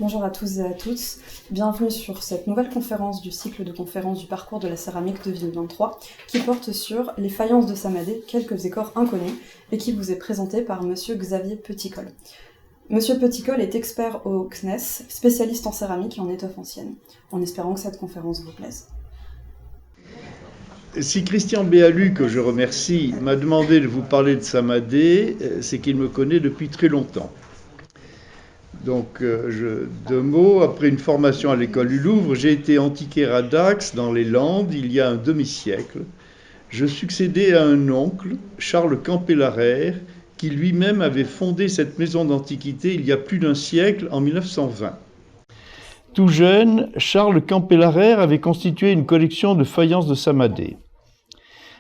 Bonjour à tous et à toutes, bienvenue sur cette nouvelle conférence du cycle de conférences du parcours de la céramique 2023 qui porte sur les faïences de Samadé, quelques écorts inconnus, et qui vous est présentée par Monsieur Xavier Petitcol. Monsieur Petitcol est expert au CNES, spécialiste en céramique et en étoffe ancienne, en espérant que cette conférence vous plaise. Si Christian Béalu, que je remercie, m'a demandé de vous parler de Samadé, c'est qu'il me connaît depuis très longtemps. Donc, deux mots, après une formation à l'école du Louvre, j'ai été antiquaire à Dax, dans les Landes, il y a un demi-siècle. Je succédais à un oncle, Charles Campélarère, qui lui-même avait fondé cette maison d'antiquité il y a plus d'un siècle, en 1920. Tout jeune, Charles Campélarère avait constitué une collection de faïences de Samadé.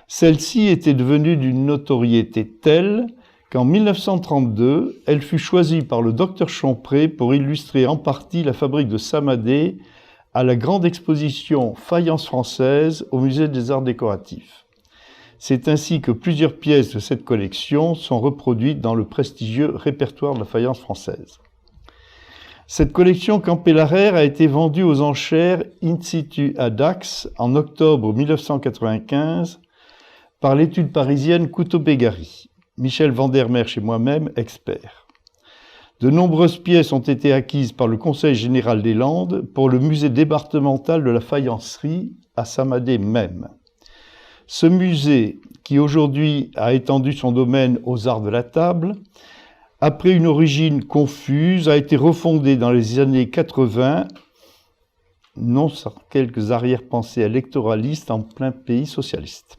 Celle-ci était devenue d'une notoriété telle qu'en 1932, elle fut choisie par le docteur Champré pour illustrer en partie la fabrique de Samadé à la grande exposition Faïences françaises au Musée des Arts décoratifs. C'est ainsi que plusieurs pièces de cette collection sont reproduites dans le prestigieux répertoire de la faïence française. Cette collection Campélarère a été vendue aux enchères in situ à Dax en octobre 1995 par l'étude parisienne Couteau-Bégari, Michel Vandermeersch et moi-même experts. De nombreuses pièces ont été acquises par le Conseil général des Landes pour le musée départemental de la faïencerie à Samadé même. Ce musée, qui aujourd'hui a étendu son domaine aux arts de la table, après une origine confuse, a été refondé dans les années 80, non sans quelques arrière-pensées électoralistes en plein pays socialiste.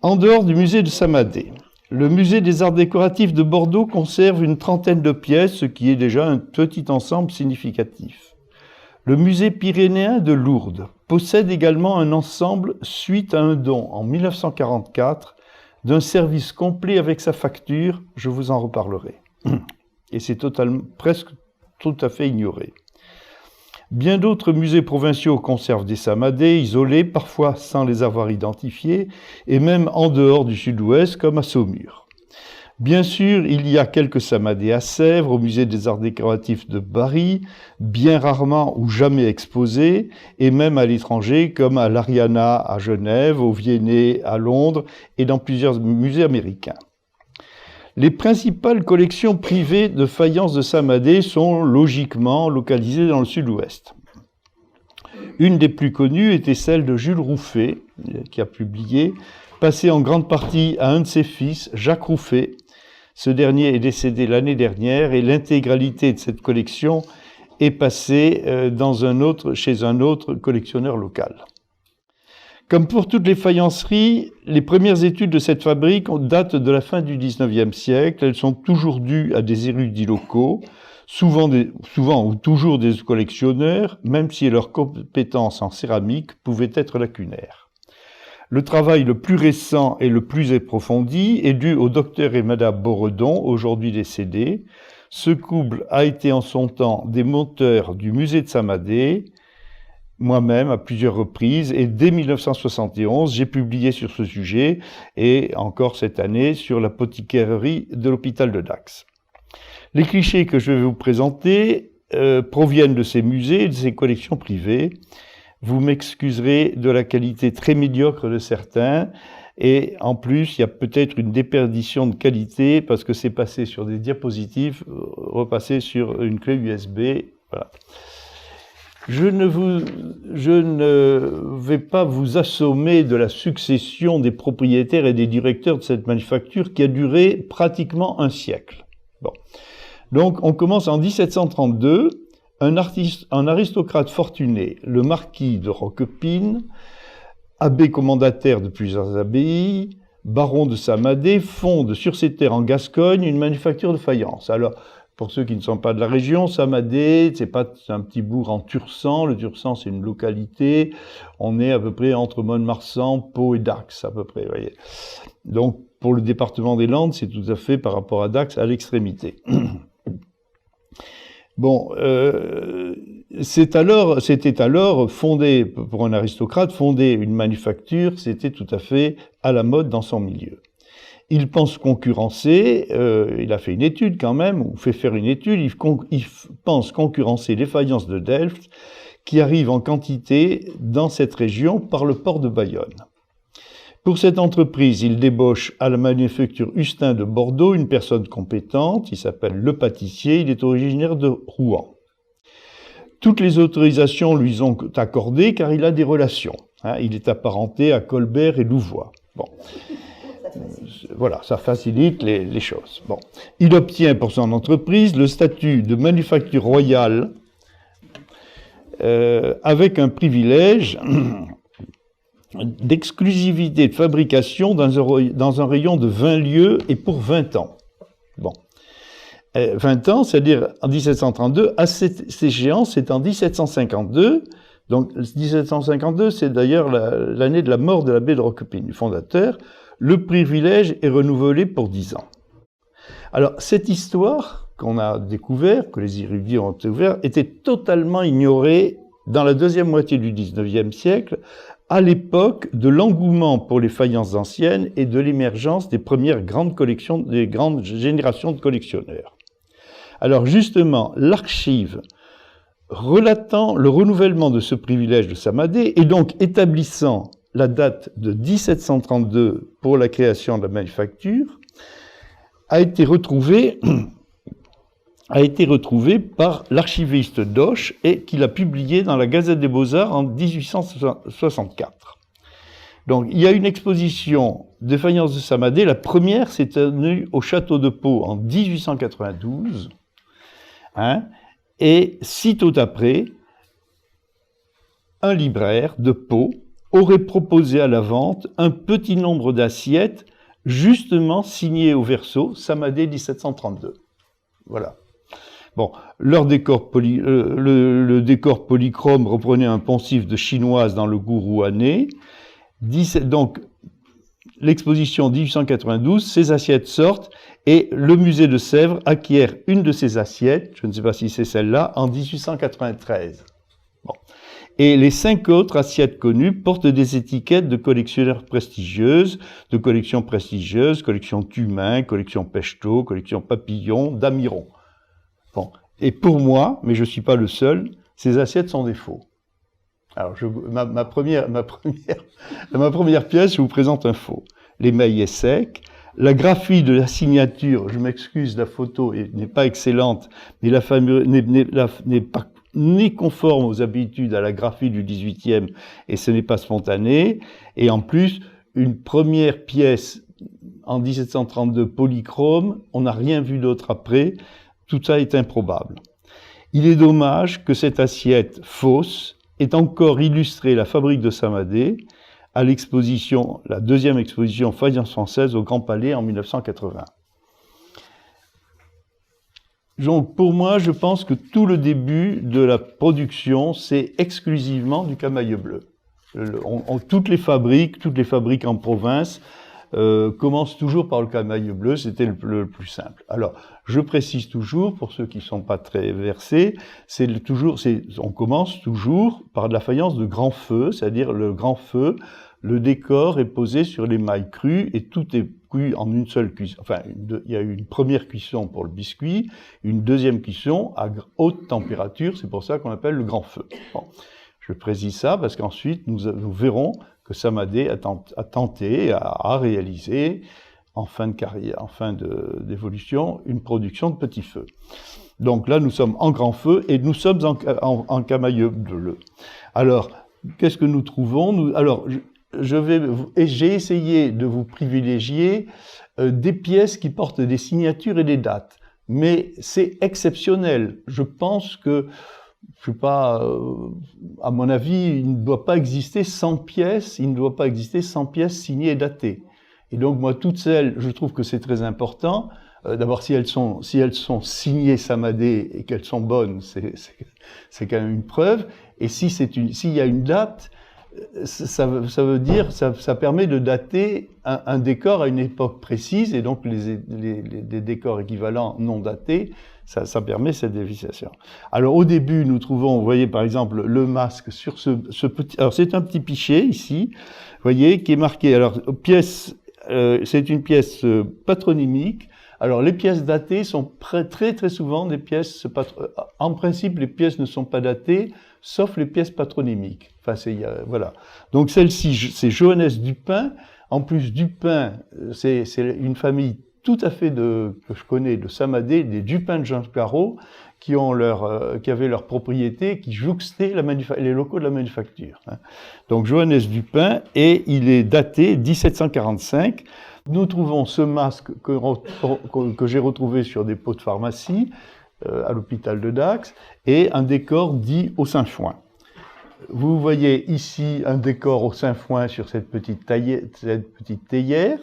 En dehors du musée de Samadé, le musée des arts décoratifs de Bordeaux conserve une trentaine de pièces, ce qui est déjà un petit ensemble significatif. Le musée pyrénéen de Lourdes possède également un ensemble suite à un don en 1944 d'un service complet avec sa facture, je vous en reparlerai. Et c'est presque tout à fait ignoré. Bien d'autres musées provinciaux conservent des Samadés isolés, parfois sans les avoir identifiés, et même en dehors du sud-ouest, comme à Saumur. Bien sûr, il y a quelques Samadés à Sèvres, au musée des arts décoratifs de Bari, bien rarement ou jamais exposés, et même à l'étranger, comme à l'Ariana à Genève, au Viennet à Londres, et dans plusieurs musées américains. Les principales collections privées de faïences de Samadé sont logiquement localisées dans le sud-ouest. Une des plus connues était celle de Jules Rouffet, qui a publié, passée en grande partie à un de ses fils, Jacques Rouffet. Ce dernier est décédé l'année dernière et l'intégralité de cette collection est passée chez un autre collectionneur local. Comme pour toutes les faïenceries, les premières études de cette fabrique datent de la fin du XIXe siècle. Elles sont toujours dues à des érudits locaux, souvent ou toujours des collectionneurs, même si leurs compétences en céramique pouvaient être lacunaires. Le travail le plus récent et le plus approfondi est dû au docteur et madame Boredon, aujourd'hui décédés. Ce couple a été en son temps des monteurs du musée de Samadé, moi-même à plusieurs reprises, et dès 1971, j'ai publié sur ce sujet, et encore cette année, sur l'apothicairerie de l'hôpital de Dax. Les clichés que je vais vous présenter proviennent de ces musées et de ces collections privées. Vous m'excuserez de la qualité très médiocre de certains, et en plus, il y a peut-être une déperdition de qualité, parce que c'est passé sur des diapositives, repassé sur une clé USB, voilà. Je ne vais pas vous assommer de la succession des propriétaires et des directeurs de cette manufacture qui a duré pratiquement un siècle. Bon. Donc, on commence en 1732. Un aristocrate fortuné, le marquis de Roquepine, abbé commandataire de plusieurs abbayes, baron de Samadé, fonde sur ses terres en Gascogne une manufacture de faïence. Alors, pour ceux qui ne sont pas de la région, Samadé, c'est un petit bourg en Tursan. Le Tursan, c'est une localité. On est à peu près entre Mont-de-Marsan, Pau et Dax, à peu près, vous voyez. Donc, pour le département des Landes, c'est tout à fait, par rapport à Dax, à l'extrémité. Bon, c'était alors fondé, pour un aristocrate, fonder une manufacture, c'était tout à fait à la mode dans son milieu. Il pense concurrencer, il a fait une étude quand même, ou fait faire une étude, il pense concurrencer les faïences de Delft qui arrivent en quantité dans cette région par le port de Bayonne. Pour cette entreprise, il débauche à la manufacture Hustin de Bordeaux une personne compétente, il s'appelle Le Pâtissier, il est originaire de Rouen. Toutes les autorisations lui sont accordées car il a des relations. Il est apparenté à Colbert et Louvois. Bon. Voilà, ça facilite les choses. Bon. Il obtient pour son entreprise le statut de manufacture royale avec un privilège d'exclusivité de fabrication dans un rayon de 20 lieues et pour 20 ans. Bon. 20 ans, c'est-à-dire en 1732, à cette échéance, c'est en 1752. Donc 1752, c'est d'ailleurs l'année de la mort de l'abbé de Roquepine, du fondateur. Le privilège est renouvelé pour 10 ans. Alors, cette histoire qu'on a découvert, que les érudits ont découvert, était totalement ignorée dans la deuxième moitié du XIXe siècle, à l'époque de l'engouement pour les faïences anciennes et de l'émergence des premières grandes collections, des grandes générations de collectionneurs. Alors, justement, l'archive relatant le renouvellement de ce privilège de Samadé et donc établissant la date de 1732 pour la création de la manufacture, a été retrouvée par l'archiviste Doche et qu'il a publié dans la Gazette des Beaux-Arts en 1864. Donc il y a une exposition de faïences de Samadé, la première s'est tenue au château de Pau en 1892, et sitôt après, un libraire de Pau aurait proposé à la vente un petit nombre d'assiettes justement signées au verso Samadé 1732. Voilà. Bon, le décor polychrome reprenait un poncif de chinoise dans le goût rouennais. Donc, l'exposition 1892, ces assiettes sortent et le musée de Sèvres acquiert une de ces assiettes, je ne sais pas si c'est celle-là, en 1893. Bon. Et les 5 autres assiettes connues portent des étiquettes de collectionneurs prestigieuses, collection Cumin, collection Pechtot, collection Papillon, d'Amiron. Bon. Et pour moi, mais je ne suis pas le seul, ces assiettes sont des faux. Alors, ma première pièce, je vous présente un faux. L'émail est sec. La graphie de la signature, je m'excuse, la photo n'est pas excellente, mais n'est pas ni conforme aux habitudes à la graphie du XVIIIe, et ce n'est pas spontané. Et en plus, une première pièce en 1732 polychrome, on n'a rien vu d'autre après. Tout ça est improbable. Il est dommage que cette assiette fausse ait encore illustré la fabrique de Samadé à l'exposition, la deuxième exposition faïence française au Grand Palais en 1980. Donc pour moi, je pense que tout le début de la production, c'est exclusivement du camaïeu bleu. Toutes les fabriques en province commencent toujours par le camaïeu bleu, c'était le plus simple. Alors, je précise toujours, pour ceux qui ne sont pas très versés, on commence toujours par de la faïence de grand feu, c'est-à-dire le grand feu, le décor est posé sur l'émail cru et tout est cuit en une seule cuisson. Enfin, il y a eu une première cuisson pour le biscuit, une deuxième cuisson à haute température, c'est pour ça qu'on appelle le grand feu. Bon. Je précise ça parce qu'ensuite nous verrons que Samadé a tenté, a réalisé en fin de carrière, en fin d'évolution, une production de petit feu. Donc là, nous sommes en grand feu et nous sommes en camaïeu bleu. Alors, qu'est-ce que nous trouvons? J'ai essayé de vous privilégier des pièces qui portent des signatures et des dates, mais c'est exceptionnel. Je pense que, à mon avis, il ne doit pas exister 100 pièces signées et datées. Et donc, moi, toutes celles, je trouve que c'est très important. D'abord, si elles sont signées Samadé et qu'elles sont bonnes, c'est quand même une preuve. Et s'il y a une date, ça veut dire, ça permet de dater un décor à une époque précise, et donc les décors équivalents non datés, ça permet cette vérification. Alors au début, nous trouvons, vous voyez par exemple, le masque sur ce petit... Alors c'est un petit pichet ici, vous voyez, qui est marqué, alors pièce c'est une pièce patronymique. Alors, les pièces datées sont très souvent des pièces... En principe, les pièces ne sont pas datées, sauf les pièces patronymiques. Enfin, voilà. Donc, celle-ci, c'est Johannes Dupin. En plus, Dupin, c'est une famille tout à fait que je connais de Samadé, des Dupin de Jean Caro, qui avaient leur propriété, qui jouxtaient les locaux de la manufacture. Donc, Johannes Dupin, et il est daté 1745. Nous trouvons ce masque que j'ai retrouvé sur des pots de pharmacie à l'hôpital de Dax, et un décor dit au Saint-Foin. Vous voyez ici un décor au Saint-Foin sur cette petite théière.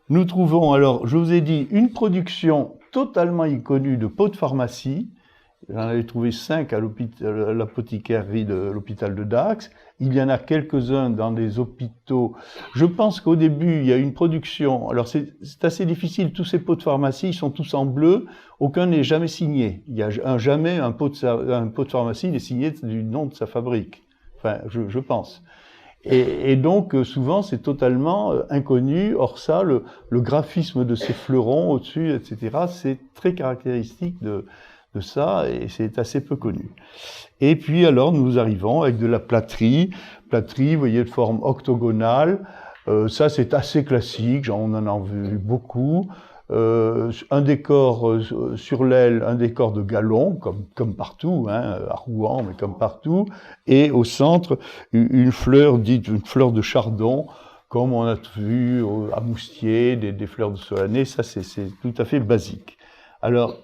Nous trouvons, alors, je vous ai dit, une production totalement inconnue de pots de pharmacie. J'en avais trouvé 5 à l'apothicaire de l'hôpital de Dax. Il y en a quelques-uns dans les hôpitaux. Je pense qu'au début, il y a une production. Alors, c'est assez difficile. Tous ces pots de pharmacie, ils sont tous en bleu. Aucun n'est jamais signé. Il y a jamais un pot de pharmacie n'est signé du nom de sa fabrique. Enfin, je pense. Et donc, souvent, c'est totalement inconnu. Or ça, le graphisme de ces fleurons au-dessus, etc., c'est très caractéristique de ça, et c'est assez peu connu. Et puis alors, nous arrivons avec de la plâtrerie, vous voyez, de forme octogonale. Ça, c'est assez classique, on en a vu beaucoup. Un décor sur l'aile, un décor de galon, comme partout, hein, à Rouen, mais comme partout. Et au centre, une fleur dite une fleur de chardon, comme on a vu à Moustier, des fleurs de solanée. Ça, c'est tout à fait basique. Alors,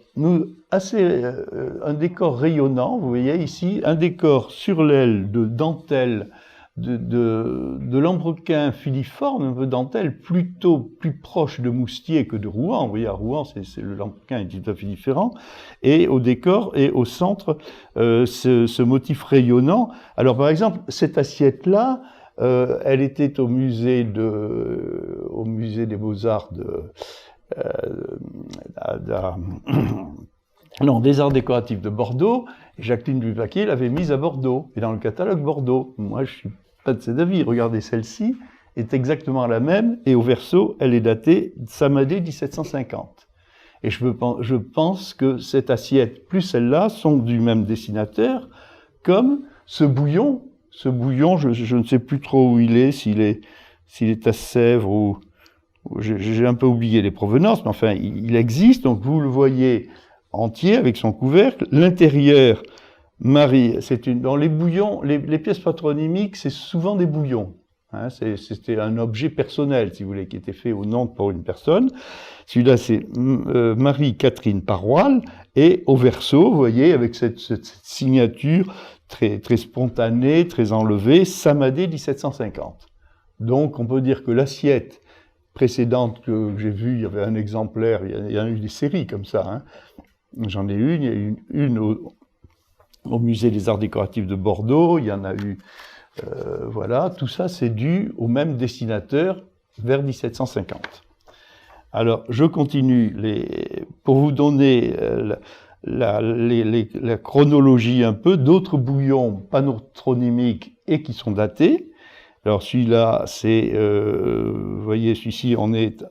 un décor rayonnant, vous voyez ici, un décor sur l'aile de dentelle, de lambrequin filiforme, un peu dentelle, plutôt plus proche de Moustier que de Rouen. Vous voyez, à Rouen, le lambrequin est tout à fait différent. Et au décor, et au centre, ce motif rayonnant. Alors, par exemple, cette assiette-là, elle était au musée des Beaux-Arts des arts décoratifs de Bordeaux, et Jacqueline Dupaquier l'avait mise à Bordeaux, et dans le catalogue Bordeaux. Moi, je suis pas de cet avis. Regardez, celle-ci est exactement la même, et au verso, elle est datée Samadé 1750. Et je pense que cette assiette plus celle-là sont du même dessinateur, comme ce bouillon. Ce bouillon, je ne sais plus trop où il est, s'il est à Sèvres ou... J'ai un peu oublié les provenances, mais enfin, il existe. Donc, vous le voyez entier avec son couvercle. L'intérieur, dans les bouillons, les pièces patronymiques, c'est souvent des bouillons. Hein, c'était un objet personnel, si vous voulez, qui était fait au nom pour une personne. Celui-là, c'est Marie-Catherine Paroil. Et au verso, vous voyez, avec cette signature très spontanée, très enlevée, Samadé 1750. Donc, on peut dire que l'assiette précédente que j'ai vue, il y avait un exemplaire, il y en a eu des séries comme ça. Hein. J'en ai une, il y a eu une au musée des arts décoratifs de Bordeaux, il y en a eu, voilà, tout ça c'est dû au même dessinateur vers 1750. Alors, je continue pour vous donner la chronologie un peu d'autres bouillons patronymiques et qui sont datés. Alors celui-là, c'est, vous voyez, celui-ci, on est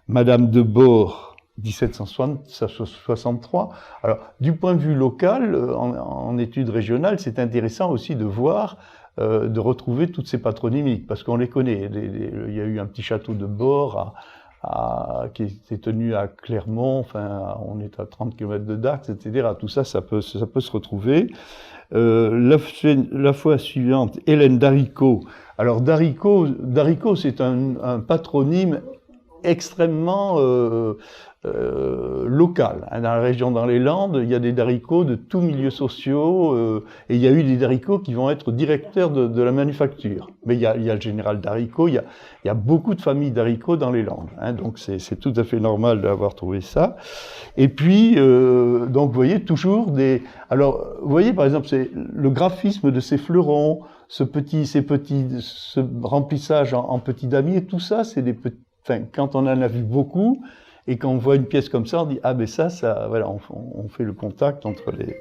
Madame de Bord, 1763. Alors, du point de vue local, en études régionales, c'est intéressant aussi de voir, de retrouver toutes ces patronymiques, parce qu'on les connaît. Il y a eu un petit château de Bord qui était tenu à Clermont, enfin, on est à 30 km de Dax, etc. Tout ça, ça peut se retrouver. La fois suivante, Hélène Daricot. Alors Daricot, c'est un patronyme extrêmement local. Dans la région, dans les Landes, il y a des Daricots de tous milieux sociaux, et il y a eu des Daricots qui vont être directeurs de la manufacture. Mais il y a le général Daricot, il y a beaucoup de familles Daricots dans les Landes. Hein, donc c'est tout à fait normal d'avoir trouvé ça. Et puis, donc vous voyez toujours Alors, vous voyez par exemple, c'est le graphisme de ces fleurons, ce remplissage en petits damiers, tout ça, c'est des petits. Enfin, quand on en a vu beaucoup, et quand on voit une pièce comme ça, on dit « Ah, ben ça, voilà, on fait le contact entre les... »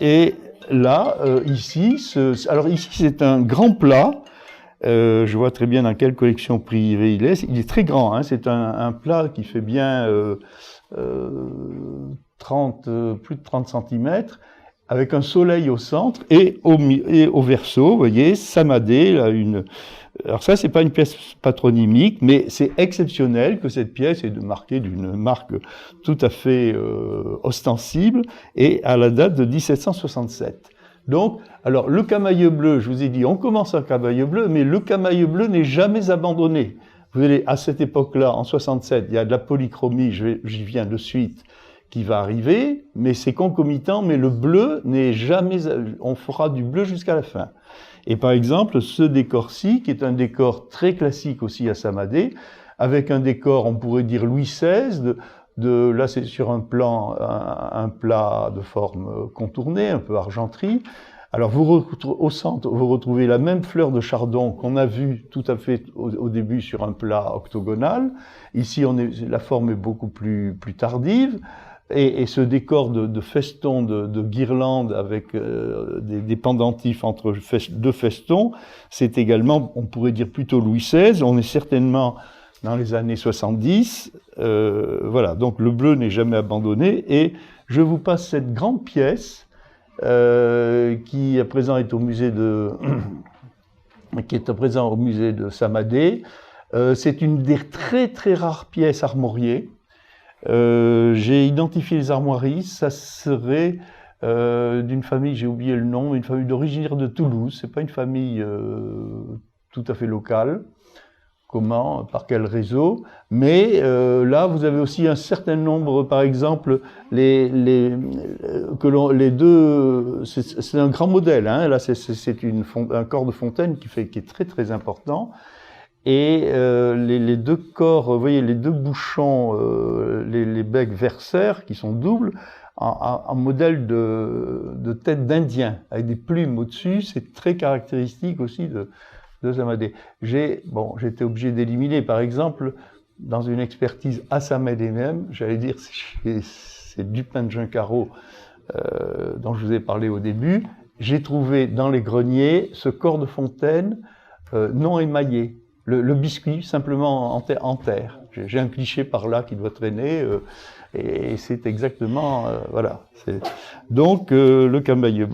Et là, ici, c'est un grand plat, Je vois très bien dans quelle collection privée il est. Il est très grand, hein. C'est un plat qui fait bien plus de 30 cm, avec un soleil au centre et au verso, vous voyez, Samadé, là, alors ça, c'est pas une pièce patronymique, mais c'est exceptionnel que cette pièce est marquée d'une marque tout à fait ostensible et à la date de 1767. Donc, alors le camaïeu bleu, je vous ai dit, on commence un camaïeu bleu, mais le camaïeu bleu n'est jamais abandonné. Vous voyez, à cette époque-là, en 67, il y a de la polychromie, j'y viens de suite, qui va arriver, mais c'est concomitant, mais le bleu n'est jamais, on fera du bleu jusqu'à la fin. Et par exemple, ce décor-ci, qui est un décor très classique aussi à Samadé, avec un décor, on pourrait dire Louis XVI, là c'est sur un plat de forme contournée, un peu argenterie. Alors au centre, vous retrouvez la même fleur de chardon qu'on a vue tout à fait au début sur un plat octogonal. Ici, la forme est beaucoup plus tardive. Et ce décor de festons, de guirlandes avec des pendentifs entre deux festons, c'est également, on pourrait dire plutôt Louis XVI. On est certainement dans les années 70. Voilà, donc le bleu n'est jamais abandonné. Et je vous passe cette grande pièce qui à présent est au musée de Samadé. C'est une des très très rares pièces armoriées. J'ai identifié les armoiries, ça serait d'une famille, j'ai oublié le nom, une famille d'originaire de Toulouse, c'est pas une famille tout à fait locale. Comment, par quel réseau, mais là vous avez aussi un certain nombre, par exemple, les deux, c'est un grand modèle, hein, là c'est un corps de fontaine qui est très très important. Et les deux corps, vous voyez, les deux bouchons, les becs versaires qui sont doubles, en modèle de tête d'Indien, avec des plumes au-dessus, c'est très caractéristique aussi de Samadé. J'étais obligé d'éliminer, par exemple, dans une expertise à Samadé même, j'allais dire, c'est Dupin de Gincaro, dont je vous ai parlé au début, j'ai trouvé dans les greniers ce corps de fontaine non émaillé. Le biscuit, simplement en terre. J'ai un cliché par là qui doit traîner, et c'est exactement... voilà. Donc, le camaïeu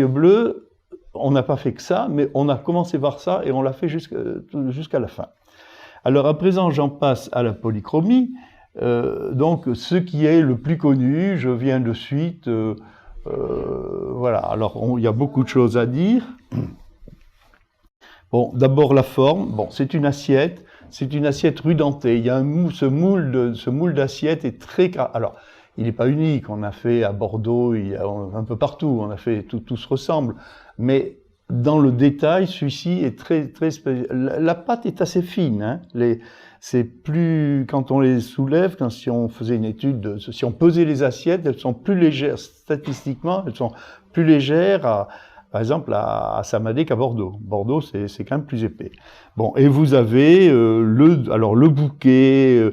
bleu, on n'a pas fait que ça, mais on a commencé par ça, et on l'a fait jusqu'à la fin. Alors, à présent, j'en passe à la polychromie. Donc, ce qui est le plus connu, je viens de suite... voilà. Alors, il y a beaucoup de choses à dire. Bon, d'abord la forme. Bon, c'est une assiette rudentée. Il y a ce moule d'assiette est très... Alors, il n'est pas unique. On a fait à Bordeaux, il y a un peu partout. On a fait tout se ressemble. Mais dans le détail, celui-ci est très très spécial. La pâte est assez fine. Hein. C'est plus quand on les soulève, si on faisait une étude, si on pesait les assiettes, elles sont plus légères statistiquement. Elles sont plus légères par exemple, à Samadé qu'à Bordeaux. Bordeaux, c'est quand même plus épais. Bon, et vous avez le bouquet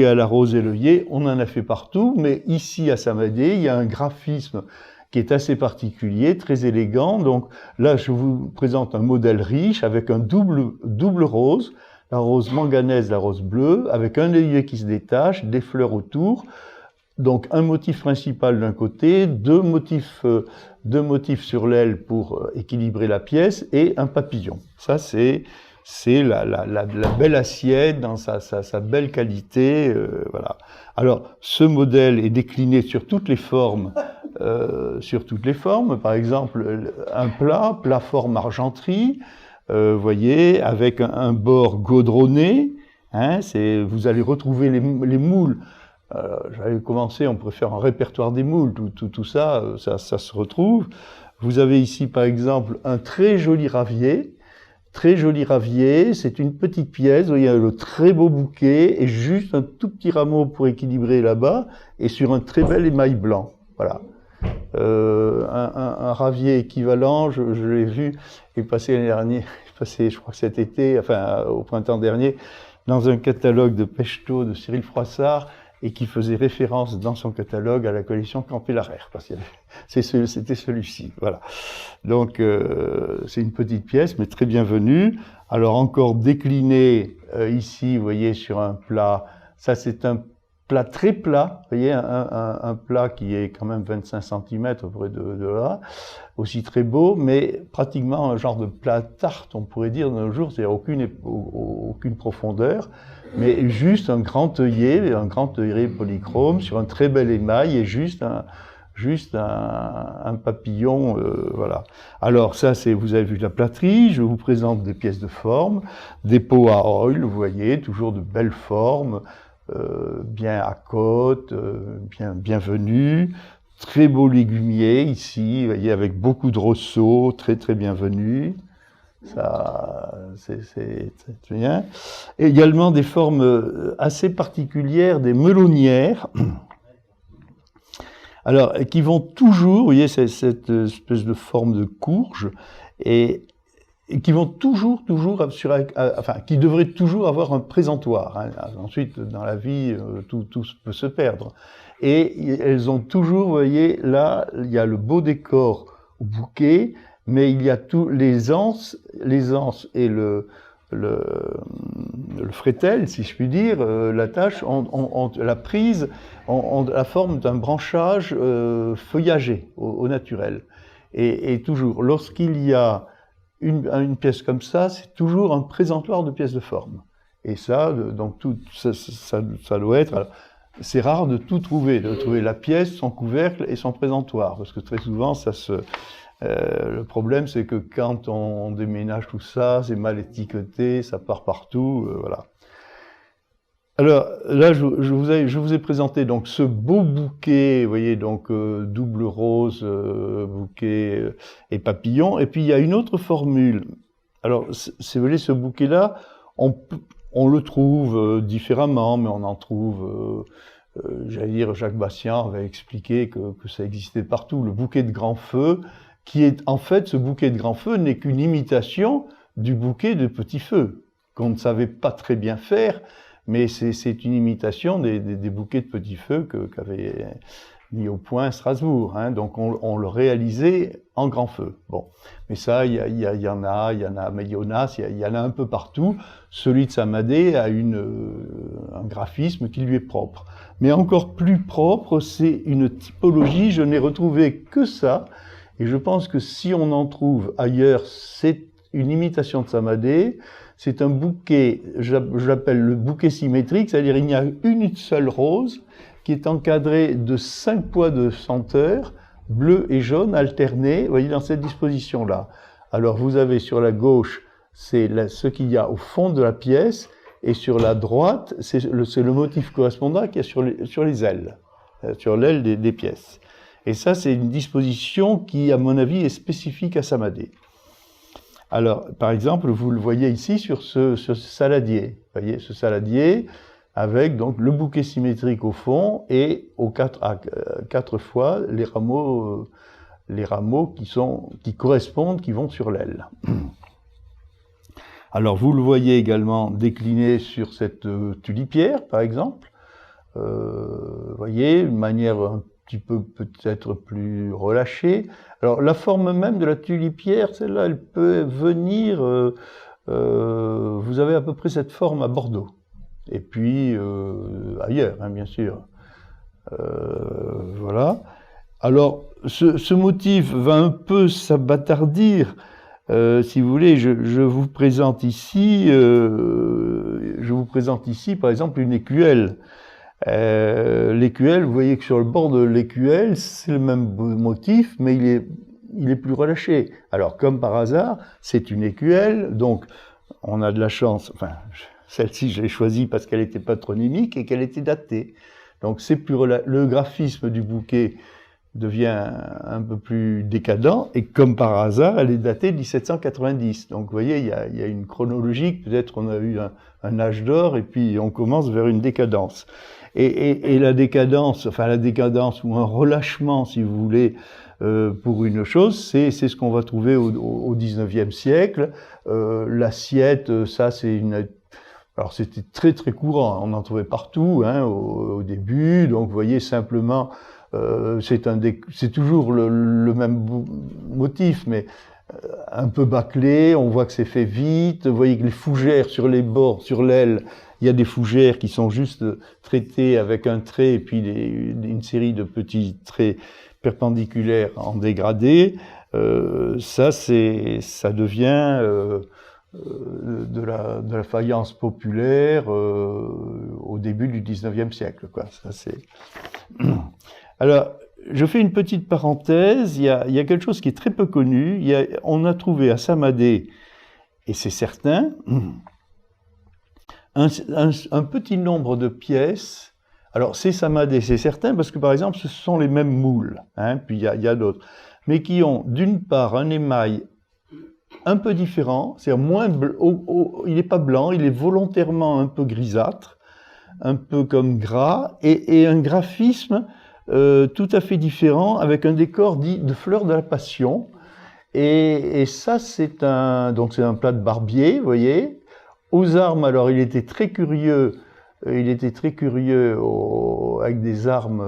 à la rose et l'œillet, on en a fait partout, mais ici à Samadé, il y a un graphisme qui est assez particulier, très élégant. Donc là, je vous présente un modèle riche avec un double rose, la rose manganèse, la rose bleue, avec un œillet qui se détache, des fleurs autour. Donc un motif principal d'un côté, deux motifs sur l'aile pour équilibrer la pièce et un papillon. Ça c'est la belle assiette dans sa belle qualité. Voilà. Alors ce modèle est décliné sur toutes les formes. Par exemple, un plat forme argenterie, voyez, avec un bord gaudronné. Hein, vous allez retrouver les moules. J'avais commencé, on pourrait faire un répertoire des moules, tout ça, ça se retrouve. Vous avez ici, par exemple, un très joli ravier, c'est une petite pièce, où il y a le très beau bouquet, et juste un tout petit rameau pour équilibrer là-bas, et sur un très bel émail blanc, voilà. Un ravier équivalent, je l'ai vu, est passé l'année dernière, je crois cet été, enfin, au printemps dernier, dans un catalogue de Pechtot de Cyril Froissart. et qui faisait référence dans son catalogue à la collection Campé-Larère, parce que c'était celui-ci, voilà. Donc, c'est une petite pièce, mais très bienvenue. Alors, encore décliné ici, vous voyez, sur un plat, ça c'est un plat très plat, vous voyez, un plat qui est quand même 25 cm près de là, aussi très beau, mais pratiquement un genre de plat tarte, on pourrait dire de nos jours, c'est-à-dire aucune profondeur, mais juste un grand œillet polychrome sur un très bel émail et juste un papillon, voilà. Alors ça, vous avez vu la plâtrerie, je vous présente des pièces de forme, des pots à oil, vous voyez, toujours de belles formes, bien à côte, bienvenue, très beau légumier ici, vous voyez, avec beaucoup de ressaut, très très bienvenu. Ça, c'est bien. Et également des formes assez particulières, des melonnières. Alors, qui vont toujours, vous voyez, cette espèce de forme de courge, et qui vont toujours enfin, qui devraient toujours avoir un présentoir. Hein. Ensuite, dans la vie, tout peut se perdre. Et elles ont toujours, vous voyez, là, il y a le beau décor au bouquet, mais il y a tous les anses et le frétel, si je puis dire, l'attache, la prise, ont la forme d'un branchage feuillagé au naturel. Et toujours, lorsqu'il y a une pièce comme ça, c'est toujours un présentoir de pièces de forme. Et ça, donc ça doit être... Alors, c'est rare de trouver la pièce, son couvercle et son présentoir, parce que très souvent, le problème, c'est que quand on déménage tout ça, c'est mal étiqueté, ça part partout, voilà. Alors là, je vous ai présenté donc ce beau bouquet, vous voyez, donc double rose, bouquet et papillon. Et puis il y a une autre formule. Alors, vous voyez, ce bouquet-là, on le trouve différemment, mais on en trouve. J'allais dire, Jacques Bastian avait expliqué que ça existait partout. Le bouquet de grand feu, qui est en fait, ce bouquet de grand feu n'est qu'une imitation du bouquet de petit feu, qu'on ne savait pas très bien faire, mais c'est une imitation des bouquets de petit feu qu'avait mis au point Strasbourg. Hein. Donc on le réalisait en grand feu. Bon, mais ça, il y en a, Mayonnaise, il y en a un peu partout. Celui de Samadé a un graphisme qui lui est propre. Mais encore plus propre, c'est une typologie, je n'ai retrouvé que ça, et je pense que si on en trouve ailleurs, c'est une imitation de Samadé. C'est un bouquet, je l'appelle le bouquet symétrique, c'est-à-dire il y a une seule rose qui est encadrée de 5 pois de senteurs, bleu et jaune alternés, vous voyez, dans cette disposition-là. Alors vous avez sur la gauche, c'est ce qu'il y a au fond de la pièce, et sur la droite, c'est le motif correspondant qu'il y a sur les ailes, sur l'aile des pièces. Et ça, c'est une disposition qui, à mon avis, est spécifique à Samadé. Alors, par exemple, vous le voyez ici sur ce saladier. Vous voyez, ce saladier avec donc le bouquet symétrique au fond et à 4 fois les rameaux qui correspondent, qui vont sur l'aile. Alors, vous le voyez également décliné sur cette tulipière, par exemple. Vous voyez, une manière un petit peu peut-être plus relâchée. Alors, la forme même de la tulipière, celle-là, elle peut venir... vous avez à peu près cette forme à Bordeaux. Et puis, ailleurs, hein, bien sûr. Voilà. Alors, ce motif va un peu s'abattardir. Si vous voulez, je vous présente ici, par exemple, une écuelle. L'écuelle, vous voyez que sur le bord de l'écuelle, c'est le même motif, mais il est plus relâché. Alors, comme par hasard, c'est une écuelle, donc on a de la chance. Enfin, celle-ci, je l'ai choisie parce qu'elle était patronymique et qu'elle était datée. Donc, c'est plus le graphisme du bouquet devient un peu plus décadent, et comme par hasard, elle est datée de 1790. Donc, vous voyez, il y a une chronologie, peut-être on a eu un âge d'or, et puis on commence vers une décadence. Et la décadence ou un relâchement, si vous voulez, pour une chose, c'est ce qu'on va trouver au 19e siècle. L'assiette, ça c'est Alors c'était très très courant, on en trouvait partout hein, au début, donc vous voyez simplement, c'est toujours le même motif, mais un peu bâclé, on voit que c'est fait vite, vous voyez que les fougères sur les bords, sur l'aile, il y a des fougères qui sont juste traitées avec un trait et puis une série de petits traits perpendiculaires en dégradé. Ça devient de la faïence populaire au début du 19e siècle, quoi. Ça, c'est... Alors, je fais une petite parenthèse, il y a quelque chose qui est très peu connu, on a trouvé à Samadé, et c'est certain, un petit nombre de pièces. Alors c'est Samadé, c'est certain, parce que par exemple ce sont les mêmes moules, hein, puis il y a d'autres, mais qui ont d'une part un émail un peu différent, c'est-à-dire il n'est pas blanc, il est volontairement un peu grisâtre, un peu comme gras, et un graphisme tout à fait différent, avec un décor dit de fleurs de la passion, et ça c'est donc c'est un plat de barbier, vous voyez. Aux armes, alors il était très curieux avec des armes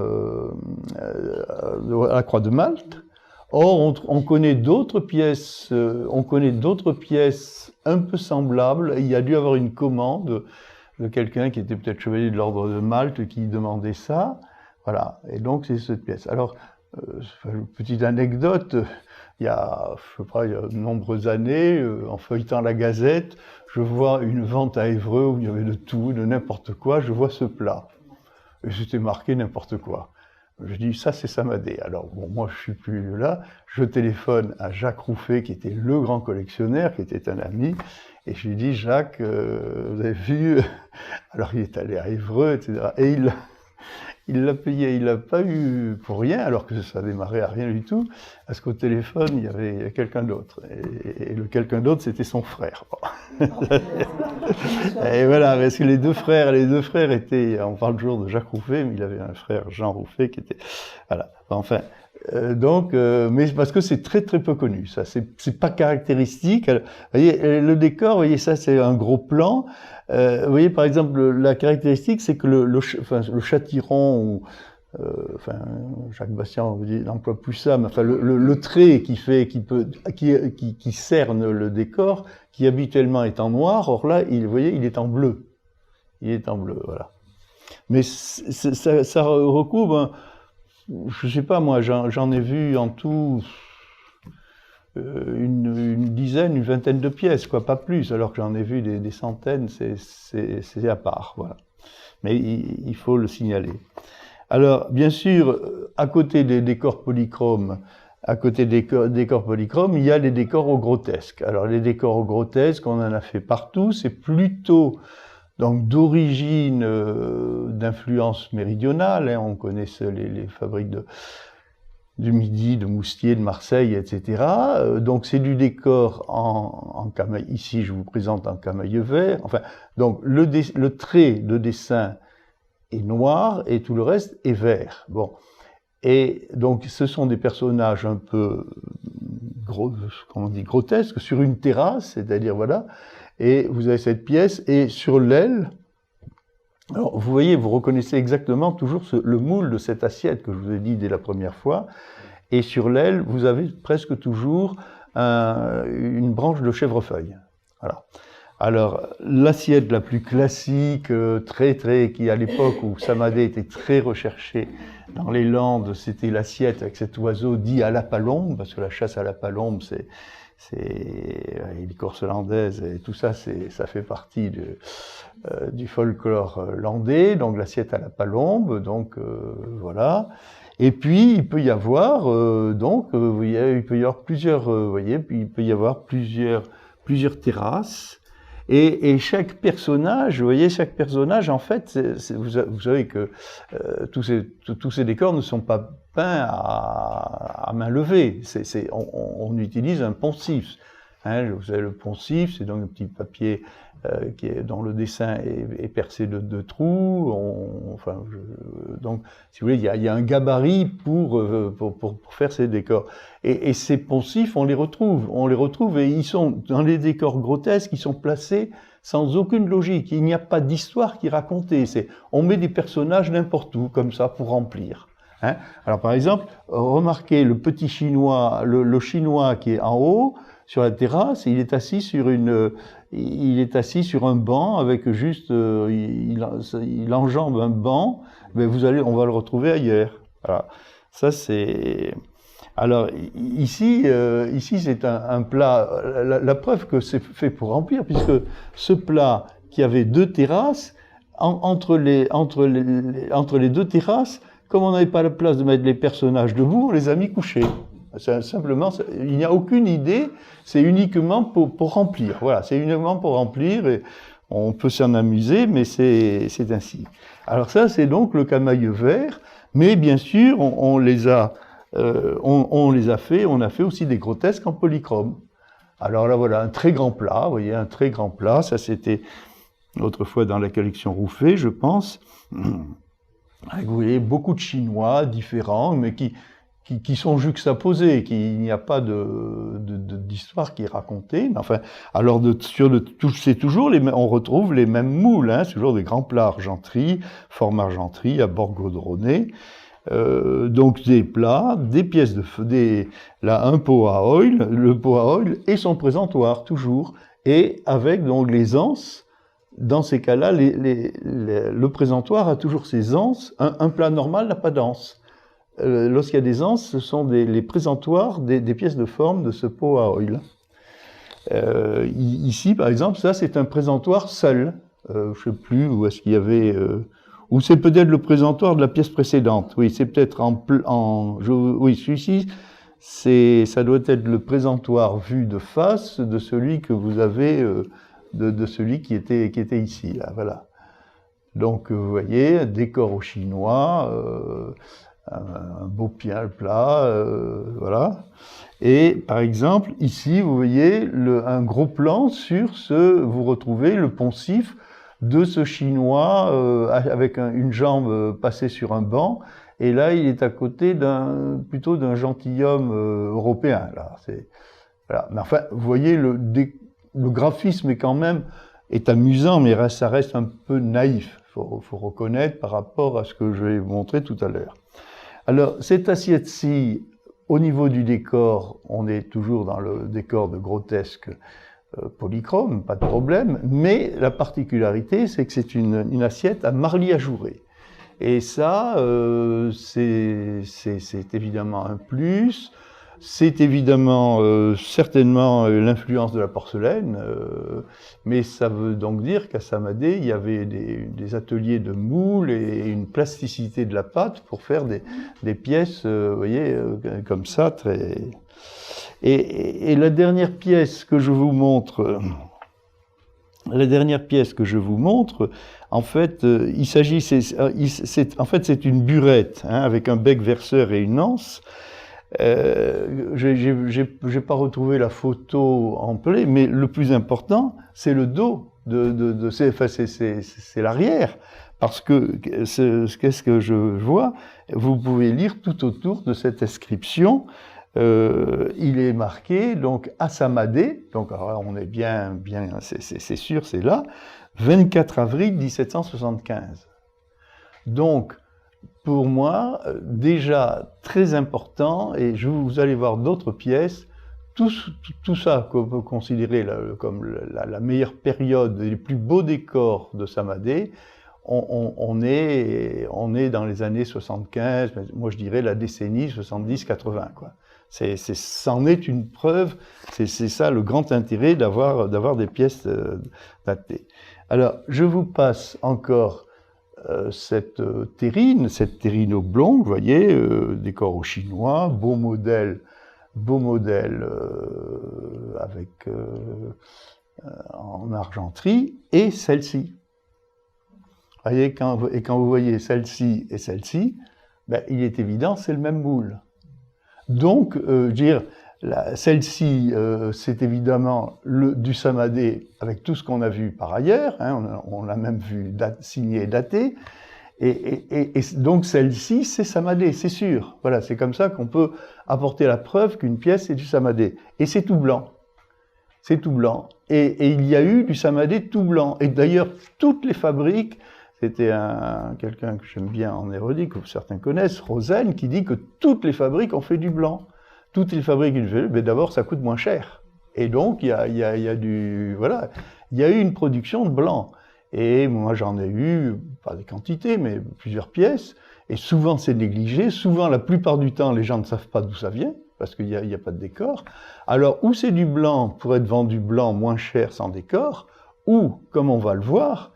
à la croix de Malte. Or, on connaît d'autres pièces, un peu semblables. Il y a dû avoir une commande de quelqu'un qui était peut-être chevalier de l'ordre de Malte qui demandait ça. Voilà. Et donc c'est cette pièce. Alors, petite anecdote. Il y a de nombreuses années, en feuilletant la Gazette, je vois une vente à Évreux où il y avait de tout, de n'importe quoi, je vois ce plat. Et c'était marqué n'importe quoi. Je dis, ça c'est Samadé. Alors bon, moi je suis plus là, je téléphone à Jacques Rouffet, qui était le grand collectionneur, qui était un ami, et je lui dis, Jacques, vous avez vu, alors il est allé à Évreux, etc. Et il l'a payé, il l'a pas eu pour rien, alors que ça démarrait à rien du tout, parce qu'au téléphone, il y avait quelqu'un d'autre. Et le quelqu'un d'autre, c'était son frère. Et voilà, parce que les deux frères étaient, on parle toujours de Jacques Rouffet, mais il avait un frère, Jean Rouffet, qui était, voilà. Enfin, mais parce que c'est très très peu connu, ça, c'est pas caractéristique. Vous voyez, le décor, vous voyez, ça c'est un gros plan. Vous voyez, par exemple, la caractéristique, c'est que le châtiron, ou, Jacques Bastien l'emploie plus ça, mais enfin, le trait qui cerne le décor, qui habituellement est en noir, or là, vous voyez, il est en bleu. Il est en bleu, voilà. Mais ça recouvre, je sais pas, moi, j'en ai vu en tout une dizaine, une vingtaine de pièces, quoi, pas plus, alors que j'en ai vu des centaines, c'est à part, voilà. Mais il faut le signaler. Alors, bien sûr, à côté des décors polychromes, il y a les décors au grotesque. Alors, les décors au grotesque, on en a fait partout, c'est plutôt donc d'origine d'influence méridionale, hein, on connaît les fabriques du Midi, de Moustier, de Marseille, etc. Donc c'est du décor en camaïeu. Ici, je vous présente en camaïeu vert. Enfin, donc le trait de dessin est noir et tout le reste est vert. Bon, et donc ce sont des personnages un peu grotesques sur une terrasse, c'est-à-dire voilà. Et vous avez cette pièce et sur l'aile. Alors, vous voyez, vous reconnaissez exactement toujours le moule de cette assiette que je vous ai dit dès la première fois. Et sur l'aile, vous avez presque toujours une branche de chèvrefeuille. Voilà. Alors, l'assiette la plus classique, qui à l'époque où Samadé était très recherché dans les Landes, c'était l'assiette avec cet oiseau dit à la palombe, parce que la chasse à la palombe, c'est l'écorce landaise et tout ça, ça fait partie du folklore landais, donc l'assiette à la palombe, donc voilà. Et puis il peut y avoir plusieurs, vous voyez, puis il peut y avoir plusieurs terrasses. Et chaque personnage, vous voyez, en fait, vous savez que tous ces décors ne sont pas peints à main levée. On utilise un poncif. Hein, vous savez, le poncif, c'est donc un petit papier dont le dessin est percé de trous. Donc, si vous voulez, il y a un gabarit pour faire ces décors. Et ces poncifs, on les retrouve, et ils sont dans les décors grotesques, ils sont placés sans aucune logique. Il n'y a pas d'histoire qui est racontée. On met des personnages n'importe où, comme ça, pour remplir. Hein. Alors, par exemple, remarquez le petit chinois, le chinois qui est en haut, sur la terrasse, il est assis sur un banc avec juste, il enjambe un banc. Mais on va le retrouver ailleurs. Voilà. Ça, c'est... Alors, ici c'est un plat, la preuve que c'est fait pour remplir, puisque ce plat qui avait 2 terrasses, entre les 2 terrasses, comme on n'avait pas la place de mettre les personnages debout, on les a mis couchés. Simplement, il n'y a aucune idée, c'est uniquement pour remplir. Voilà, c'est uniquement pour remplir, et on peut s'en amuser, mais c'est ainsi. Alors ça, c'est donc le camaïeu vert, mais bien sûr, on a fait aussi des grotesques en polychrome. Alors là, voilà, un très grand plat, vous voyez, un très grand plat. Ça, c'était autrefois dans la collection Rouffet, je pense. Avec, vous voyez, beaucoup de Chinois différents, mais qui sont juxtaposés, il n'y a pas d'histoire qui est racontée. Mais enfin, alors c'est toujours on retrouve les mêmes moules, hein, c'est toujours des grands plats argenterie, forme argenterie, à bord gaudronné. Donc des plats, des pièces là un pot à oil, le pot à oil et son présentoir toujours, et avec donc les anses. Dans ces cas-là, le présentoir a toujours ses anses. Un plat normal n'a pas d'anses. Lorsqu'il y a des anses, ce sont les présentoirs des pièces de forme de ce pot à oil. Ici, par exemple, ça c'est un présentoir seul. Je ne sais plus où est-ce qu'il y avait. Ou c'est peut-être le présentoir de la pièce précédente. Oui, c'est peut-être oui, celui-ci, ça doit être le présentoir vu de face de celui que vous avez, de celui qui était ici, là, voilà. Donc, vous voyez, un décor au chinois, un beau plat, voilà. Et, par exemple, ici, vous voyez un gros plan vous retrouvez le poncif de ce chinois avec une jambe passée sur un banc, et là il est à côté plutôt d'un gentilhomme européen. Là, voilà. Mais enfin, vous voyez, le graphisme est amusant, mais ça reste un peu naïf, faut reconnaître par rapport à ce que je vais vous montrer tout à l'heure. Alors, cette assiette-ci, au niveau du décor, on est toujours dans le décor de grotesque polychrome, pas de problème, mais la particularité, c'est que c'est une assiette à marli ajouré. Et ça, c'est évidemment un plus, c'est évidemment certainement l'influence de la porcelaine, mais ça veut donc dire qu'à Samadé, il y avait des ateliers de moule et une plasticité de la pâte pour faire des pièces, vous voyez, comme ça, très... Et la dernière pièce que je vous montre, en fait, c'est une burette, hein, avec un bec verseur et une anse. J'ai pas retrouvé la photo en play, mais le plus important, c'est le dos c'est l'arrière, parce que qu'est-ce que je vois? Vous pouvez lire tout autour de cette inscription. Il est marqué donc à Samadé, donc alors on est bien, c'est sûr, c'est là, 24 avril 1775. Donc, pour moi, déjà très important, et vous allez voir d'autres pièces, tout ça qu'on peut considérer comme la meilleure période, les plus beaux décors de Samadé, on est dans les années 75, moi je dirais la décennie 70-80, quoi. C'en est une preuve, c'est ça le grand intérêt d'avoir des pièces datées. Alors, je vous passe encore cette terrine au blond, vous voyez, décor au chinois, beau modèle avec en argenterie, et celle-ci. Vous voyez, quand vous voyez celle-ci et celle-ci, ben, il est évident, c'est le même moule. Donc, celle-ci, c'est évidemment du Samadé avec tout ce qu'on a vu par ailleurs, hein, on l'a même vu signé et daté, et donc celle-ci, c'est Samadé, c'est sûr. Voilà, c'est comme ça qu'on peut apporter la preuve qu'une pièce est du Samadé. Et c'est tout blanc. c'est tout blanc. Et il y a eu du samadé tout blanc. Et d'ailleurs, toutes les fabriques, c'était quelqu'un que j'aime bien en érudit, que certains connaissent, Rosen, qui dit que toutes les fabriques ont fait du blanc. Toutes les fabriques, mais d'abord, ça coûte moins cher. Et donc, il y a eu une production de blanc. Et moi, j'en ai eu, pas des quantités, mais plusieurs pièces. Et souvent, c'est négligé. Souvent, la plupart du temps, les gens ne savent pas d'où ça vient, parce qu'il n'y a pas de décor. Alors, ou c'est du blanc pour être vendu blanc moins cher sans décor, ou, comme on va le voir,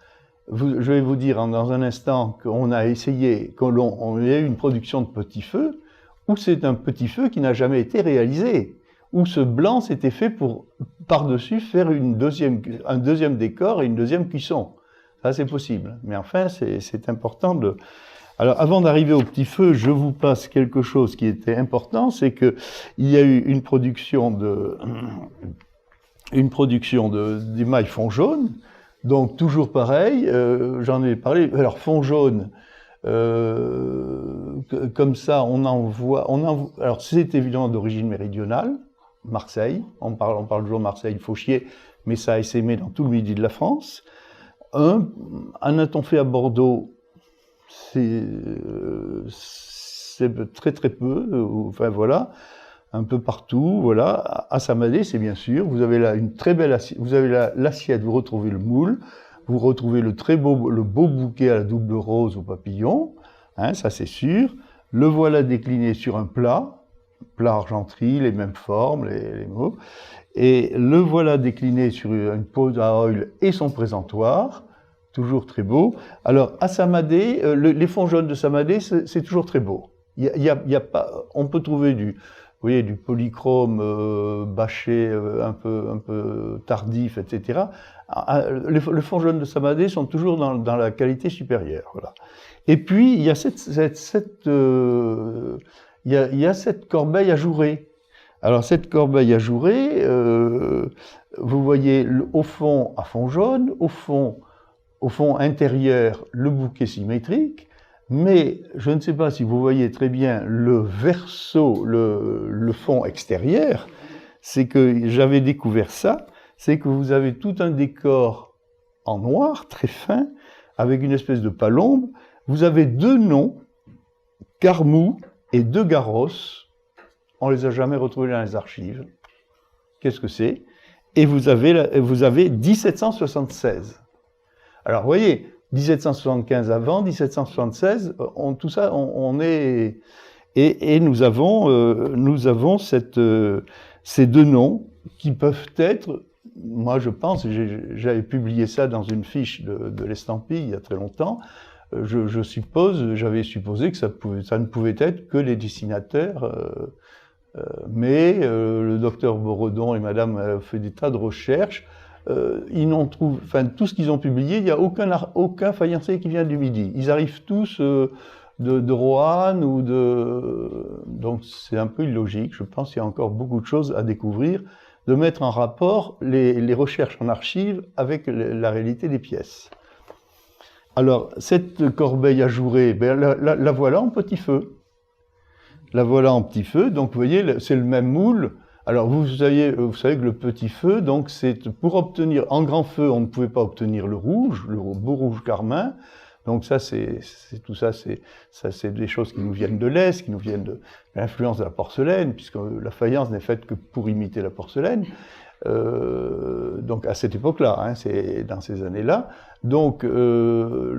je vais vous dire dans un instant qu'on a essayé, on a eu une production de petit feu, ou c'est un petit feu qui n'a jamais été réalisé, où ce blanc s'était fait pour, par-dessus, faire un deuxième décor et une deuxième cuisson. Ça, c'est possible. Mais enfin, c'est important de... Alors, avant d'arriver au petit feu, je vous passe quelque chose qui était important, c'est que il y a eu une production d'émail fond jaune, donc toujours pareil, j'en ai parlé. Alors, fond jaune, comme ça, on en voit, alors c'est évidemment d'origine méridionale, Marseille, on parle toujours Marseille, Fauchier, mais ça a essaimé dans tout le midi de la France. En a-t-on fait à Bordeaux? C'est très très peu, enfin voilà, un peu partout, voilà. À Samadé, c'est bien sûr, vous avez là une très belle assiette, vous avez l'assiette, vous retrouvez le moule, vous retrouvez le beau bouquet à la double rose au papillon, hein, ça c'est sûr. Le voilà décliné sur un plat argenterie, les mêmes formes, les mots, et le voilà décliné sur une pose à oil et son présentoir, toujours très beau. Alors, à Samadé, les fonds jaunes de Samadé, c'est toujours très beau. Il y a pas, on peut trouver du polychrome bâché, un peu tardif, etc. Les fonds jaunes de Samadé sont toujours dans la qualité supérieure. Voilà. Et puis, il y a cette corbeille ajourée. Alors, cette corbeille ajourée, vous voyez au fond, à fond jaune, au fond intérieur, le bouquet symétrique, mais je ne sais pas si vous voyez très bien le verso, le fond extérieur, c'est que j'avais découvert ça, c'est que vous avez tout un décor en noir, très fin, avec une espèce de palombe. Vous avez deux noms, Carmou et De Garros. On les a jamais retrouvés dans les archives. Qu'est-ce que c'est? Et vous avez 1776. Alors, vous voyez, 1775 avant, 1776, tout ça, on est... Et nous avons ces deux noms qui peuvent être, moi je pense, j'avais publié ça dans une fiche de l'Estampille il y a très longtemps, j'avais supposé que ça ne pouvait être que les dessinateurs, mais le docteur Boredon et madame ont fait des tas de recherches. Ils n'ont trouvé, enfin tout ce qu'ils ont publié, il n'y a aucun faïencier qui vient du Midi. Ils arrivent tous de Roanne ou donc c'est un peu illogique. Je pense qu'il y a encore beaucoup de choses à découvrir, de mettre en rapport les recherches en archives avec la réalité des pièces. Alors cette corbeille ajourée, la voilà en petit feu. La voilà en petit feu. Donc vous voyez, c'est le même moule. Alors vous savez que le petit feu, donc c'est pour obtenir en grand feu, on ne pouvait pas obtenir le rouge, le beau rouge carmin. Donc ça c'est des choses qui nous viennent de l'Est, qui nous viennent de l'influence de la porcelaine, puisque la faïence n'est faite que pour imiter la porcelaine. Donc à cette époque-là, hein, c'est dans ces années-là. Donc le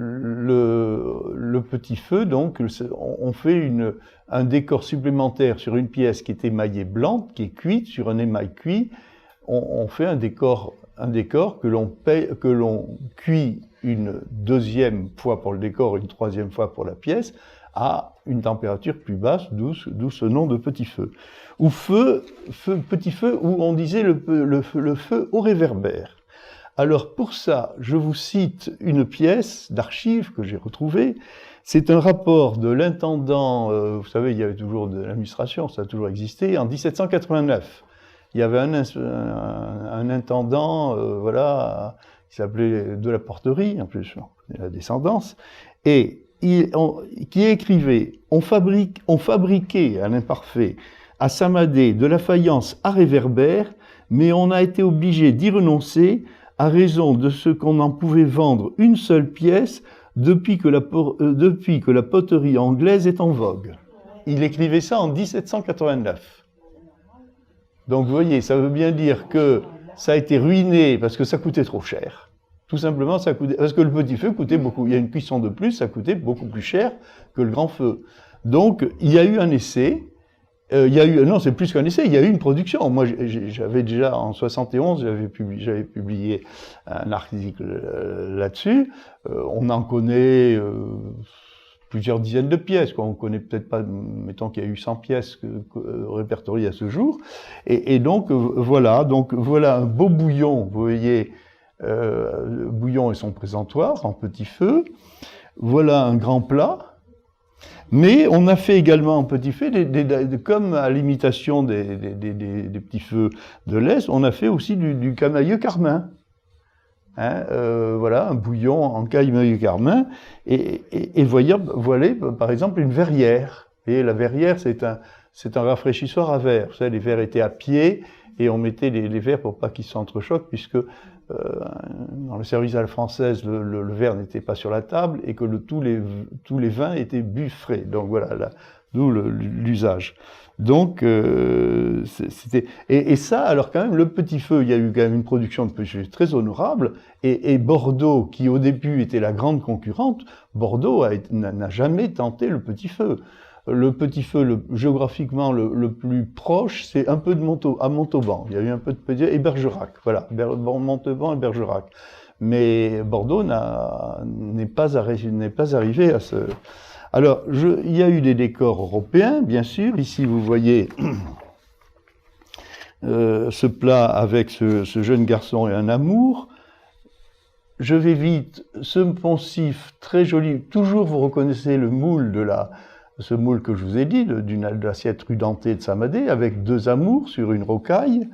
petit feu, donc on fait un décor supplémentaire sur une pièce qui est émaillée blanche, qui est cuite sur un émail cuit. On fait un décor que l'on cuit une deuxième fois pour le décor, une troisième fois pour la pièce, à une température plus basse, d'où ce nom de petit feu. Ou petit feu, où on disait le feu au réverbère. Alors pour ça, je vous cite une pièce d'archives que j'ai retrouvée. C'est un rapport de l'intendant, vous savez, il y avait toujours de l'administration, ça a toujours existé, en 1789. Il y avait un intendant, voilà, qui s'appelait de la Porterie, en plus, la descendance, et qui écrivait « On fabriquait à l'imparfait, à Samadé, de la faïence à réverbère, mais on a été obligé d'y renoncer à raison de ce qu'on en pouvait vendre une seule pièce depuis que la poterie anglaise est en vogue. Il écrivait ça en 1789. Donc vous voyez, ça veut bien dire que ça a été ruiné parce que ça coûtait trop cher. Tout simplement, ça coûtait, parce que le petit feu coûtait beaucoup. Il y a une cuisson de plus, ça coûtait beaucoup plus cher que le grand feu. Donc, il y a eu un essai. Non, c'est plus qu'un essai, il y a eu une production. Moi, j'avais déjà, en 71, j'avais publié un article là-dessus. On en connaît plusieurs dizaines de pièces, quoi. On connaît peut-être pas, mettons qu'il y a eu 100 pièces répertoriées à ce jour. Et donc, voilà un beau bouillon, vous voyez, le bouillon et son présentoir en petit feu. Voilà un grand plat. Mais on a fait également en petit feu, comme à l'imitation des petits feux de l'Est, on a fait aussi du camailleux carmin. Hein, voilà, un bouillon en camailleux carmin. Et voilà, par exemple, une verrière. Et la verrière, c'est un rafraîchissoir à verre. Vous savez, les verres étaient à pied et on mettait les verres pour pas qu'ils s'entrechoquent, puisque dans le service à la française, le verre n'était pas sur la table et que tous les vins étaient bu frais. Donc voilà, d'où l'usage. Donc c'était et ça, alors quand même, le petit feu, il y a eu quand même une production de petit feu très honorable. Et Bordeaux, qui au début était la grande concurrente, Bordeaux n'a jamais tenté le petit feu. Le petit feu, géographiquement le plus proche, c'est un peu à Montauban. Il y a eu un peu de petit et Bergerac, voilà, Montauban et Bergerac. Mais Bordeaux n'est pas arrivé à ce. Alors, il y a eu des décors européens, bien sûr. Ici, vous voyez ce plat avec ce jeune garçon et un amour. Je vais vite. Ce poncif très joli. Toujours, vous reconnaissez le moule ce moule que je vous ai dit, d'une assiette rudentée de Samadé, avec deux amours sur une rocaille.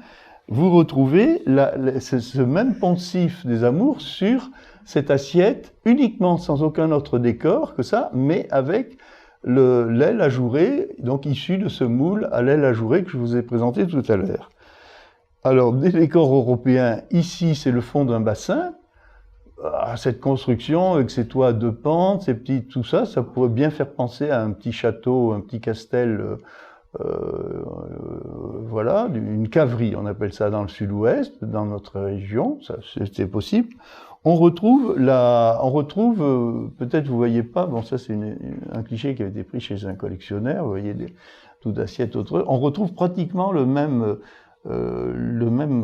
Vous retrouvez ce même poncif des amours sur cette assiette, uniquement sans aucun autre décor que ça, mais avec l'aile ajourée, donc issu de ce moule à l'aile ajourée que je vous ai présenté tout à l'heure. Alors, des décors européens, ici, c'est le fond d'un bassin. Cette construction, avec ses toits à deux pentes, ces petits, tout ça, ça pourrait bien faire penser à un petit château, un petit castel, voilà, une caverie, on appelle ça dans le sud-ouest, dans notre région, ça c'est possible. On retrouve, peut-être vous voyez pas, bon ça c'est un cliché qui a été pris chez un collectionneur, vous voyez tout d'assiettes autres, on retrouve pratiquement le même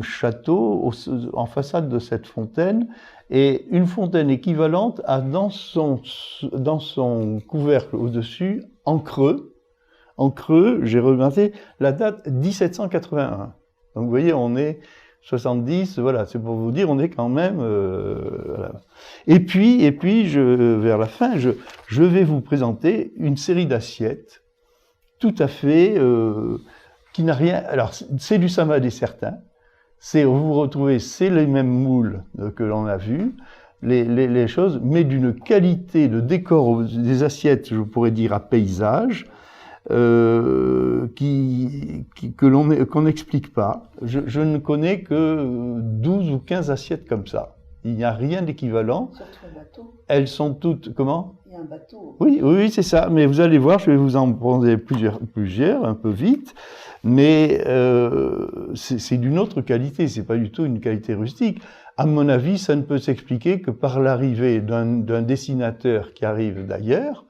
château en façade de cette fontaine, et une fontaine équivalente a dans son couvercle au-dessus, en creux, j'ai remarqué la date 1781. Donc vous voyez, on est 70, voilà, c'est pour vous dire, on est quand même. Voilà. Et puis vers la fin, je vais vous présenter une série d'assiettes tout à fait. Qui n'a rien. Alors, c'est du samadé certain. Vous retrouvez, c'est les mêmes moules que l'on a vus, les choses, mais d'une qualité de décor des assiettes, je pourrais dire à paysage, qu'on n'explique pas. Je ne connais que 12 ou 15 assiettes comme ça. Il n'y a rien d'équivalent. Surtout le bateau. Elles sont toutes, comment ? Il y a un bateau. Oui, c'est ça. Mais vous allez voir, je vais vous en prendre plusieurs, un peu vite. Mais c'est d'une autre qualité. C'est pas du tout une qualité rustique. À mon avis, ça ne peut s'expliquer que par l'arrivée d'un dessinateur qui arrive d'ailleurs.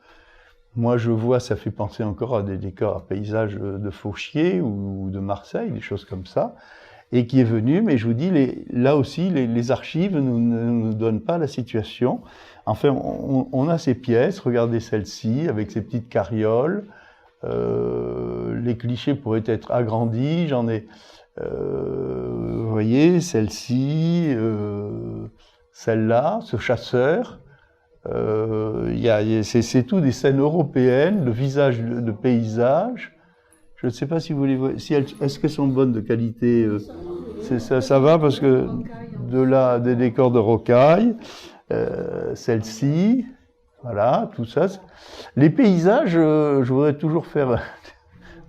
Moi, je vois, ça fait penser encore à des décors, à paysages de Fauchier ou de Marseille, des choses comme ça. Et qui est venu, mais je vous dis, là aussi, les archives ne nous donnent pas la situation. Enfin, on a ces pièces, regardez celle-ci, avec ces petites carrioles. Les clichés pourraient être agrandis, j'en ai, vous voyez, celle-ci, celle-là, ce chasseur. C'est tout des scènes européennes, de visages, de paysages. Je ne sais pas si vous les voyez, est-ce qu'elles sont bonnes de qualité, ça va parce que des décors de rocaille, celle-ci, voilà, tout ça. Les paysages, je voudrais toujours faire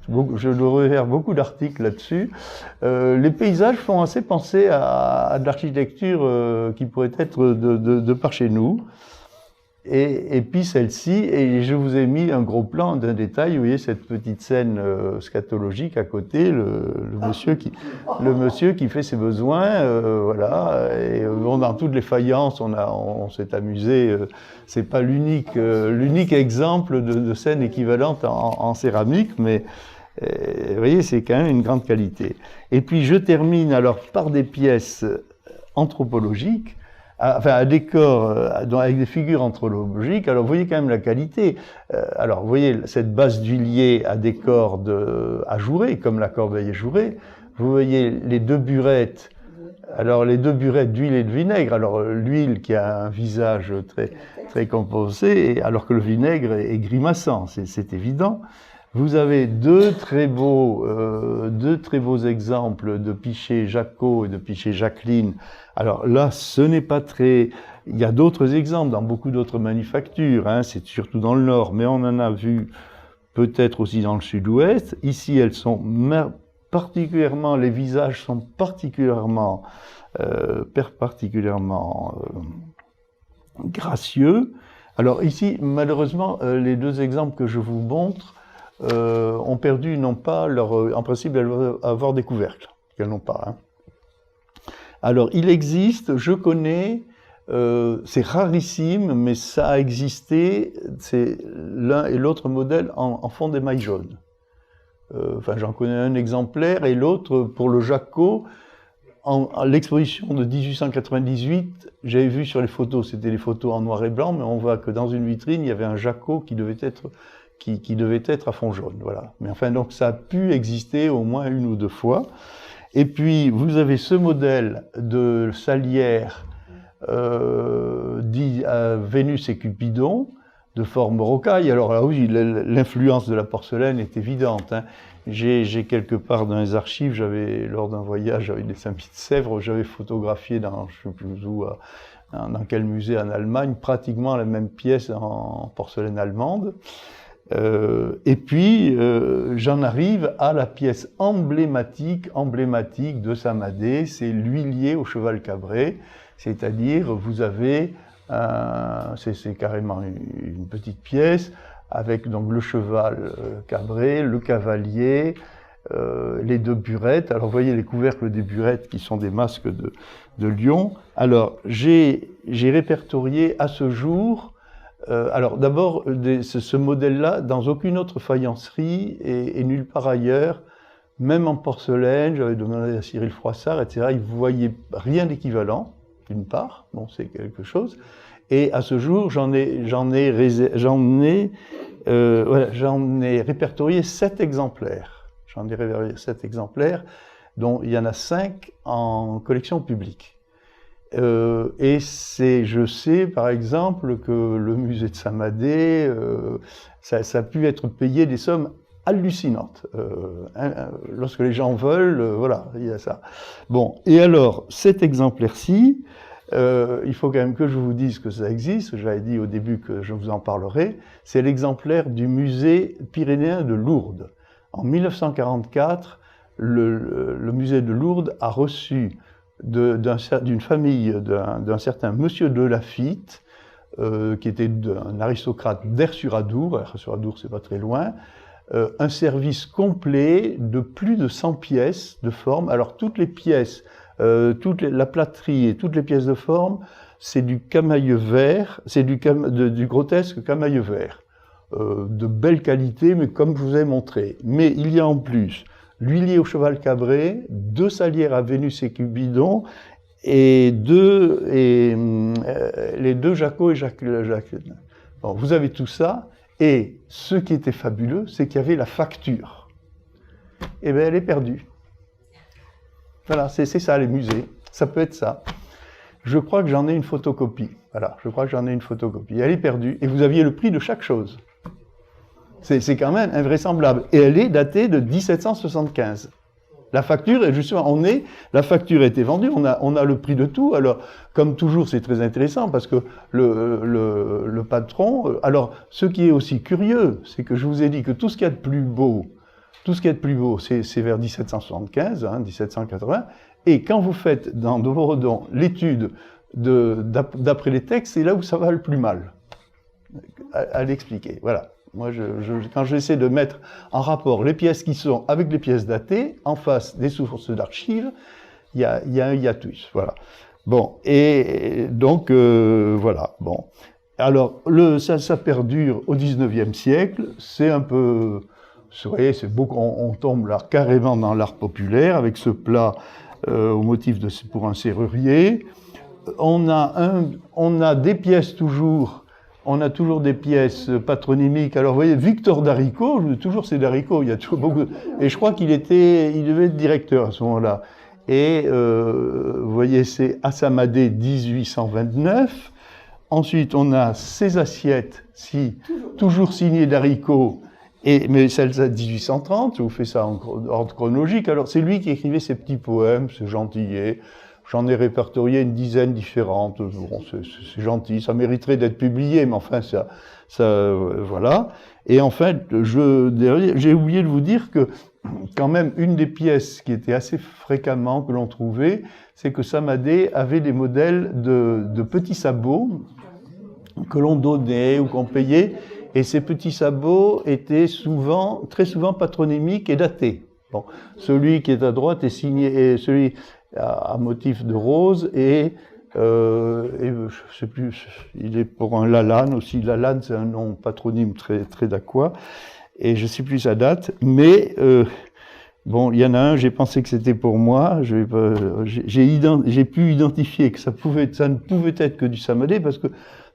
Je devrais faire beaucoup d'articles là-dessus. Les paysages font assez penser à de l'architecture qui pourrait être de par chez nous. Et puis celle-ci, et je vous ai mis un gros plan d'un détail, vous voyez cette petite scène scatologique à côté, le monsieur qui fait ses besoins, voilà, et bon, dans toutes les faïences, on s'est amusé, c'est pas l'unique exemple de scène équivalente en céramique, mais vous voyez, c'est quand même une grande qualité. Et puis je termine alors par des pièces anthropologiques, enfin un décor avec des figures anthropologiques. Alors vous voyez quand même la qualité. Alors vous voyez cette base d'huilier à décor ajouré, comme la corbeille ajourée. Vous voyez les deux burettes. Alors les deux burettes d'huile et de vinaigre. Alors l'huile qui a un visage très composé, alors que le vinaigre est grimaçant, c'est évident. Vous avez deux très beaux exemples de Piché Jacot et de Piché Jacqueline. Alors là, ce n'est pas très... Il y a d'autres exemples dans beaucoup d'autres manufactures, hein, c'est surtout dans le Nord, mais on en a vu peut-être aussi dans le Sud-Ouest. Ici, elles sont particulièrement... Les visages sont particulièrement gracieux. Alors ici, malheureusement, les deux exemples que je vous montre ont perdu, non pas leur... En principe, elles doivent avoir des couvercles, qu'elles n'ont pas. Hein. Alors, il existe, je connais, c'est rarissime, mais ça a existé, c'est l'un et l'autre modèle en fond d'émail jaune. Enfin, j'en connais un exemplaire, et l'autre, pour le Jacot, à l'exposition de 1898, j'avais vu sur les photos, c'était les photos en noir et blanc, mais on voit que dans une vitrine, il y avait un Jacot qui devait être à fond jaune, voilà. Mais enfin, donc ça a pu exister au moins une ou deux fois. Et puis, vous avez ce modèle de salière dit Vénus et Cupidon, de forme rocaille. Alors là, oui, l'influence de la porcelaine est évidente. Hein. J'ai quelque part dans les archives, lors d'un voyage avec des amis de Sèvres, j'avais photographié dans, je ne sais plus où, dans quel musée en Allemagne, pratiquement la même pièce en porcelaine allemande. Et puis, j'en arrive à la pièce emblématique de Samadé, c'est l'huilier au cheval cabré, c'est-à-dire vous avez, c'est carrément une petite pièce, avec donc le cheval cabré, le cavalier, les deux burettes. Alors vous voyez les couvercles des burettes qui sont des masques de lion. Alors j'ai répertorié à ce jour, alors d'abord, ce modèle-là, dans aucune autre faïencerie et nulle part ailleurs, même en porcelaine, j'avais demandé à Cyril Froissart, etc., il ne voyait rien d'équivalent, d'une part, bon, c'est quelque chose, et à ce jour, j'en ai répertorié 7 exemplaires. J'en ai répertorié 7 exemplaires, dont il y en a 5 en collection publique. Et je sais par exemple que le musée de Samadé, ça a pu être payé des sommes hallucinantes. Lorsque les gens veulent, voilà, il y a ça. Bon, et alors, cet exemplaire-ci, il faut quand même que je vous dise que ça existe, j'avais dit au début que je vous en parlerai, c'est l'exemplaire du musée pyrénéen de Lourdes. En 1944, le musée de Lourdes a reçu d'une famille d'un certain monsieur de Laffitte, qui était un aristocrate d'Aire-sur-Adour, Aire-sur-Adour c'est pas très loin, un service complet de plus de 100 pièces de forme. Alors toutes les pièces, la plâtrerie et toutes les pièces de forme, c'est du camaïeu vert, c'est du grotesque camaïeu vert, de belle qualité, mais comme je vous ai montré. Mais il y a en plus l'huilier au cheval cabré, 2 salières à Vénus et Cupidon, et les 2 Jacot et Jacqueline. Bon, vous avez tout ça, et ce qui était fabuleux, c'est qu'il y avait la facture. Eh bien, elle est perdue. Voilà, c'est ça les musées, ça peut être ça. Je crois que j'en ai une photocopie. Voilà, je crois que j'en ai une photocopie. Elle est perdue, et vous aviez le prix de chaque chose. C'est quand même invraisemblable. Et elle est datée de 1775. La facture, justement, la facture a été vendue, on a le prix de tout. Alors, comme toujours, c'est très intéressant parce que le patron... Alors, ce qui est aussi curieux, c'est que je vous ai dit que tout ce qu'il y a de plus beau Tout ce qui est de plus beau, c'est vers 1775, 1780. Et quand vous faites dans De Borodon l'étude d'après les textes, c'est là où ça va le plus mal à l'expliquer. Voilà. Moi, quand j'essaie de mettre en rapport les pièces qui sont avec les pièces datées, en face des sources d'archives, il y a un hiatus. Voilà. Bon, et donc, voilà. Bon. Alors, ça perdure au XIXe siècle. C'est un peu... Vous voyez, c'est beaucoup, on tombe là carrément dans l'art populaire avec ce plat au motif pour un serrurier. On a des pièces toujours, on a toujours des pièces patronymiques. Alors vous voyez, Victor d'Haricot, toujours c'est d'Haricot, il y a toujours beaucoup. Et je crois il devait être directeur à ce moment-là. Et vous voyez, c'est Assamadé 1829. Ensuite, on a ces assiettes, toujours signées d'Haricot. Mais celle de 1830, je vous fais ça en ordre chronologique. Alors, c'est lui qui écrivait ces petits poèmes, ce gentillet. J'en ai répertorié une dizaine différentes. Bon, c'est gentil, ça mériterait d'être publié, mais enfin, voilà. Et en fait, j'ai oublié de vous dire que, quand même, une des pièces qui était assez fréquemment que l'on trouvait, c'est que Samadé avait des modèles de petits sabots que l'on donnait ou qu'on payait. Et ces petits sabots étaient très souvent patronymiques et datés. Bon, celui qui est à droite est signé, et celui à motif de rose, et je sais plus, il est pour un Lalanne aussi. Lalanne, c'est un nom patronyme très dacquois, et je sais plus sa date, mais bon, il y en a un, j'ai pensé que c'était pour moi, j'ai pu identifier que ça ne pouvait être que du Samadé, parce que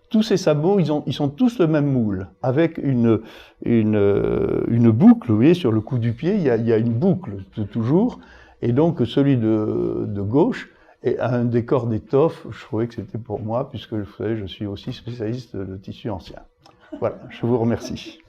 tous ces sabots, ils sont tous le même moule, avec une boucle, vous voyez, sur le cou du pied, il y a une boucle toujours, et donc celui de gauche a un décor d'étoffe. Je trouvais que c'était pour moi, puisque vous savez, je suis aussi spécialiste de tissu ancien. Voilà, je vous remercie.